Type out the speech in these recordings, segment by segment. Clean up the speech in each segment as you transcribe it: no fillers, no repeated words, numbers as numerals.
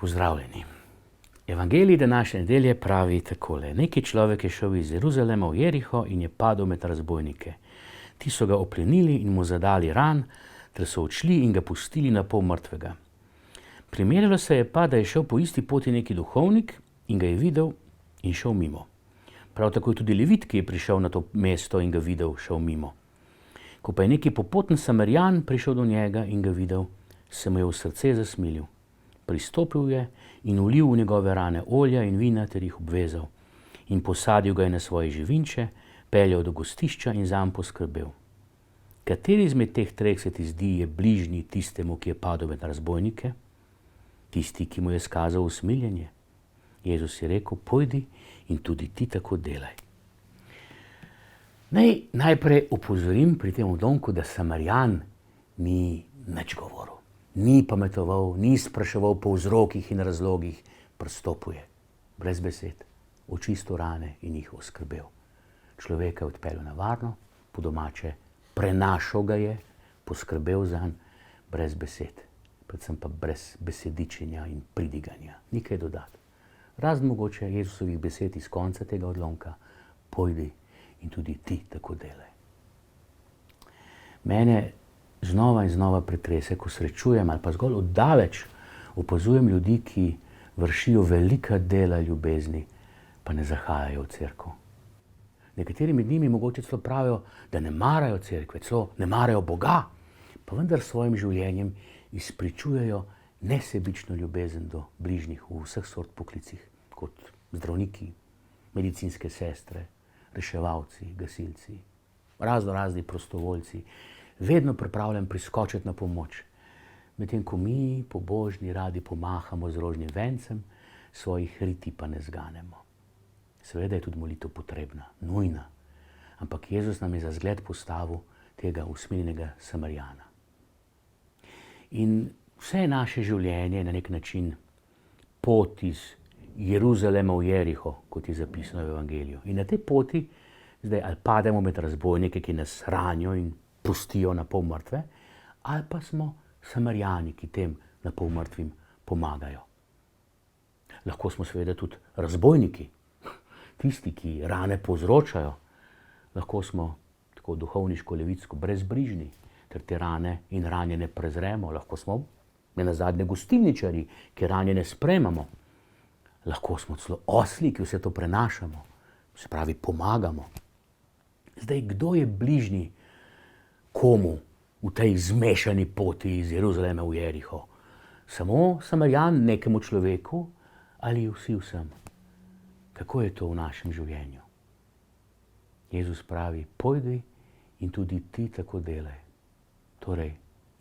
Pozdravljeni. Evangelij današnje nedelje pravi takole. Neki človek je šel iz Jeruzalema v Jeriho in je padel med razbojnike. Ti so ga oplenili in mu zadali ran, ter so odšli in ga pustili na pol mrtvega. Primerjalo se je pa, da je šel po isti poti neki duhovnik in ga je videl in šel mimo. Prav tako je tudi Levit, ki je prišel na to mesto in ga videl, šel mimo. Ko pa je neki popoten Samarijan prišel do njega in ga videl, se mu je v srce zasmilil. Pristopil je in ulil v njegove rane olja in vina ter jih obvezal. In posadil ga je na svoje živinče, peljal do gostišča in zanj poskrbel. Kateri izmed teh treh se ti zdi je bližnji tistemu, ki je padel med razbojnike? Tisti, ki mu je skazal usmiljenje. Jezus je rekel, pojdi in tudi ti tako delaj. Naj najprej opozorim pri tem odlomku, da Samarijan ni nič govoril. Ni pametoval, ni spraševal po vzrokih in razlogih, pristopil je, brez besed, očistil rane in jih oskrbel. Človeka je odpeljal na varno, po domače, prenašal ga je, poskrbel zanj, brez besed, predvsem pa brez besedičenja in pridiganja, nikaj dodati. Razen mogoče Jezusovih besed iz konca tega odlomka, pojdi in tudi ti tako delaj. Mene znova in znova pretrese, ko srečujem ali pa zgolj oddaleč opazujem ljudi, ki vršijo velika dela ljubezni, pa ne zahajajo v cerkev. Nekateri med njimi mogoče celo pravijo, da ne marajo cerkve, celo ne marajo Boga, pa vendar s svojim življenjem izpričujejo nesebično ljubezen do bližnjih v vseh sort poklicih, kot zdravniki, medicinske sestre, reševalci, gasilci, razni prostovoljci, vedno pripravljen priskočiti na pomoč. Medtem ko mi, pobožni, radi pomahamo z rožnim vencem, svojih riti pa ne zganemo. Seveda je tudi molitev potrebna, nujna, ampak Jezus nam je za zgled postavil tega usmiljenega Samarijana. In vse naše življenje je na nek način pot iz Jeruzalema v Jeriho, kot je zapisano v Evangeliju. In na tej poti zdaj ali pademo med razbojnike, ki nas ranijo in pustijo na pol mrtve, ali pa smo Samarijani, ki tem na pol mrtvim pomagajo. Lahko smo seveda tudi razbojniki, tisti, ki rane povzročajo. Lahko smo tako duhovniško, levitsko brezbrižni, ter te rane in ranjene prezremo. Lahko smo nenazadnje gostilničarji, ki ranjene sprejemamo. Lahko smo celo osli, ki vse to prenašamo, se pravi pomagamo. Zdaj, kdo je bližnji komu v tej zmešani poti iz Jeruzalema v Jeriho? Samo Samarijan nekemu človeku ali vsi vsem? Kako je to v našem življenju? Jezus pravi, pojdi in tudi ti tako delaj. Torej,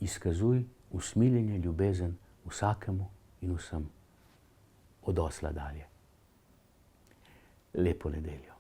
izkazuj usmiljenje, ljubezen vsakemu in vsem. Od osla dalje. Lepo nedeljo.